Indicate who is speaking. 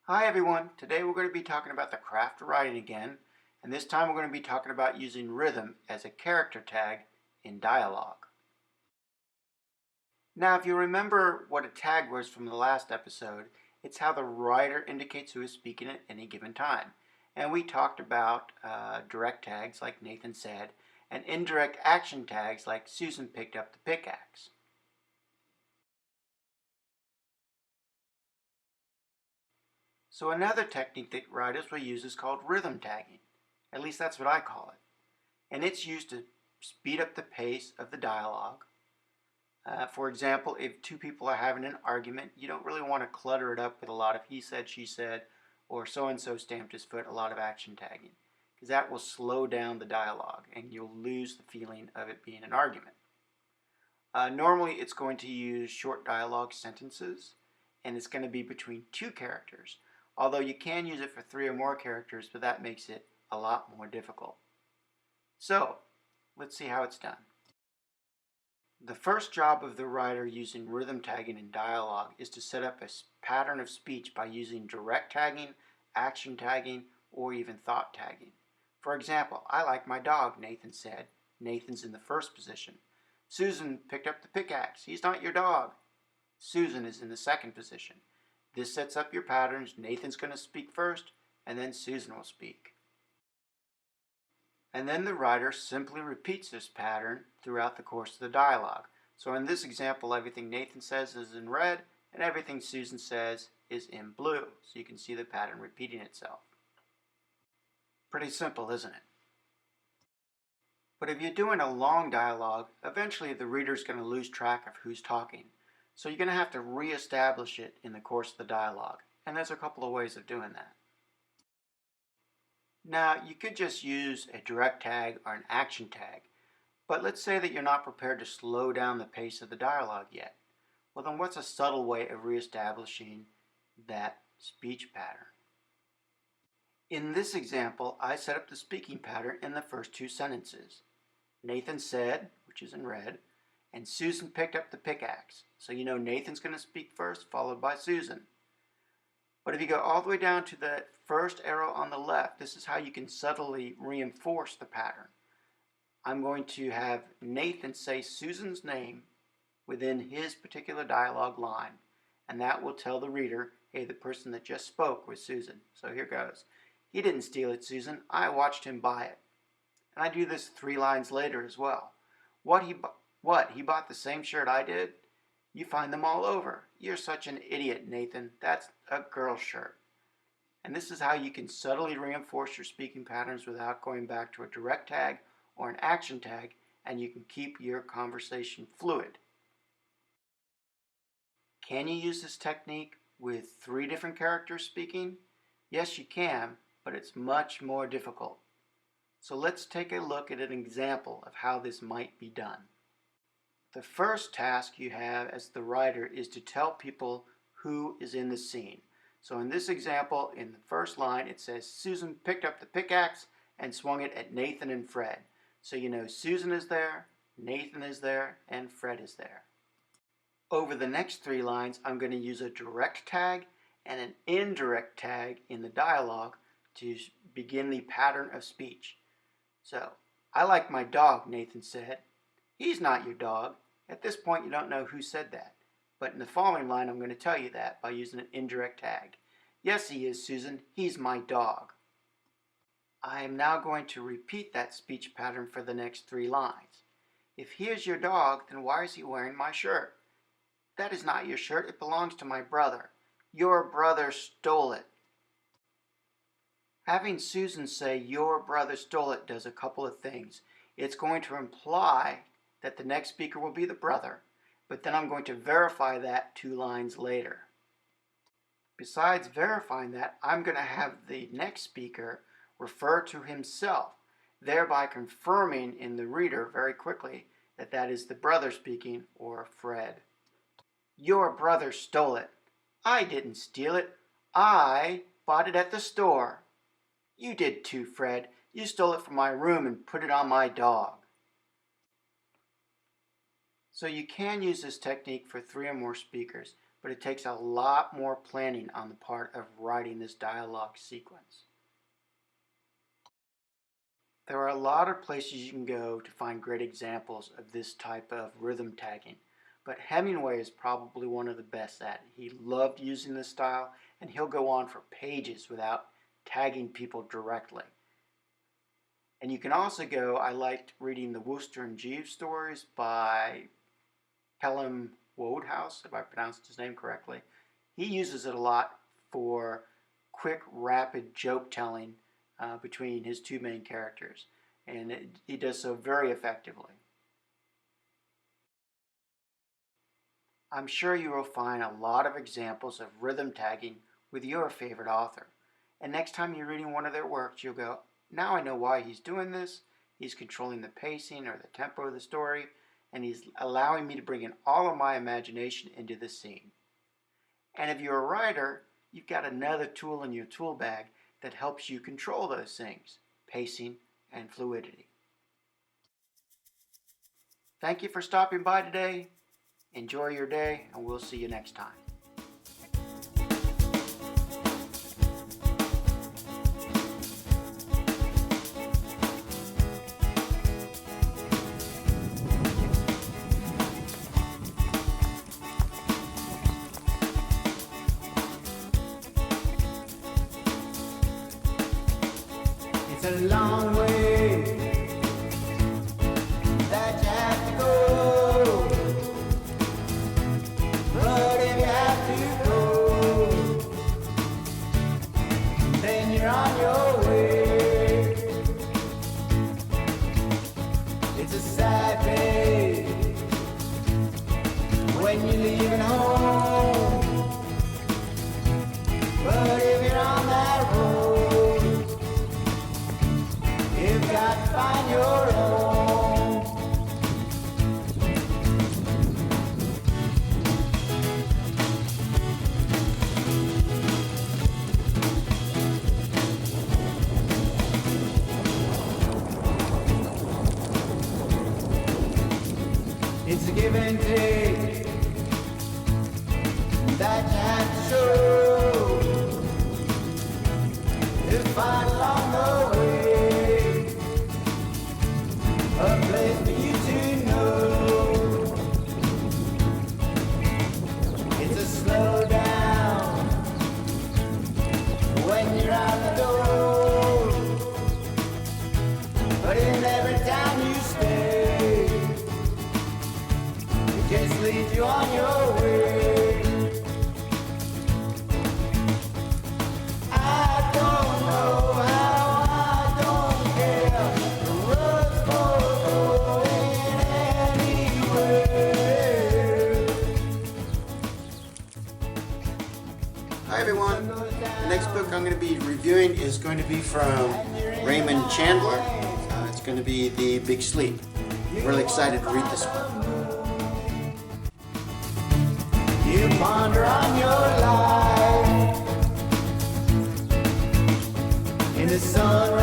Speaker 1: Hi everyone, today we're going to be talking about the craft of writing again, and this time we're going to be talking about using rhythm as a character tag in dialogue. Now if you remember what a tag was from the last episode, it's how the writer indicates who is speaking at any given time. And we talked about direct tags like Nathan said, and indirect action tags like Susan picked up the pickaxe. So another technique that writers will use is called rhythm tagging. At least that's what I call it. And it's used to speed up the pace of the dialogue. For example, if two people are having an argument, you don't really want to clutter it up with a lot of he said, she said, or so-and-so stamped his foot, a lot of action tagging, because that will slow down the dialogue and you'll lose the feeling of it being an argument. Normally it's going to use short dialogue sentences, and it's going to be between two characters, although you can use it for three or more characters, but that makes it a lot more difficult. So, let's see how it's done. The first job of the writer using rhythm tagging in dialogue is to set up a pattern of speech by using direct tagging, action tagging, or even thought tagging. For example, I like my dog, Nathan said. Nathan's in the first position. Susan picked up the pickaxe. He's not your dog. Susan is in the second position. This sets up your patterns. Nathan's going to speak first, and then Susan will speak. And then the writer simply repeats this pattern throughout the course of the dialogue. So in this example, everything Nathan says is in red, and everything Susan says is in blue. So you can see the pattern repeating itself. Pretty simple, isn't it? But if you're doing a long dialogue, eventually the reader's going to lose track of who's talking. So you're going to have to reestablish it in the course of the dialogue. And there's a couple of ways of doing that. Now, you could just use a direct tag or an action tag, but let's say that you're not prepared to slow down the pace of the dialogue yet. Well, then what's a subtle way of reestablishing that speech pattern? In this example, I set up the speaking pattern in the first two sentences. Nathan said, which is in red, and Susan picked up the pickaxe. So you know Nathan's going to speak first, followed by Susan. But if you go all the way down to the first arrow on the left, this is how you can subtly reinforce the pattern. I'm going to have Nathan say Susan's name within his particular dialogue line, and that will tell the reader, hey, the person that just spoke was Susan. So here goes. He didn't steal it, Susan. I watched him buy it. And I do this 3 lines later as well. What? He bought the same shirt I did? You find them all over. You're such an idiot, Nathan. That's a girl's shirt. And this is how you can subtly reinforce your speaking patterns without going back to a direct tag or an action tag, and you can keep your conversation fluid. Can you use this technique with 3 different characters speaking? Yes, you can, but it's much more difficult. So let's take a look at an example of how this might be done. The first task you have as the writer is to tell people who is in the scene. So in this example, in the first line, it says Susan picked up the pickaxe and swung it at Nathan and Fred. So you know Susan is there, Nathan is there, and Fred is there. Over the next 3 lines, I'm going to use a direct tag and an indirect tag in the dialogue to begin the pattern of speech. So, I like my dog, Nathan said. He's not your dog. At this point, you don't know who said that. But in the following line, I'm going to tell you that by using an indirect tag. Yes, he is, Susan. He's my dog. I am now going to repeat that speech pattern for the next 3 lines. If he is your dog, then why is he wearing my shirt? That is not your shirt. It belongs to my brother. Your brother stole it. Having Susan say your brother stole it does a couple of things. It's going to imply that the next speaker will be the brother, but then I'm going to verify that 2 lines later. Besides verifying that, I'm going to have the next speaker refer to himself, thereby confirming in the reader very quickly that that is the brother speaking, or Fred. Your brother stole it. I didn't steal it. I bought it at the store. You did too, Fred. You stole it from my room and put it on my dog. So you can use this technique for 3 or more speakers, but it takes a lot more planning on the part of writing this dialogue sequence. There are a lot of places you can go to find great examples of this type of rhythm tagging, but Hemingway is probably one of the best at it. He loved using this style, and he'll go on for pages without tagging people directly. And you can also go, I liked reading the Wooster and Jeeves stories by Pelham Wodehouse, if I pronounced his name correctly. He uses it a lot for quick, rapid joke telling between his two main characters, and he does so very effectively. I'm sure you will find a lot of examples of rhythm tagging with your favorite author, and next time you're reading one of their works, you'll go, now I know why he's doing this. He's controlling the pacing or the tempo of the story, and he's allowing me to bring in all of my imagination into the scene. And if you're a writer, you've got another tool in your tool bag that helps you control those things, pacing and fluidity. Thank you for stopping by today. Enjoy your day, and we'll see you next time. It's a long way that you have to go, but if you have to go, then you're on your way. It's a sad day when you're leaving home, but if you're on that road, you've got to find your own. It's a give and take that you have to show to find along the way a place for you to know. It's a slow down when you're out the door, but in every town you stay, it just leads you on your way. I don't know how, I don't care. The road's for going anywhere. Hi everyone. The next book I'm going to be reviewing is going to be from Raymond Chandler. It's going to be The Big Sleep. I'm really excited to read this book. You ponder on your life in the sun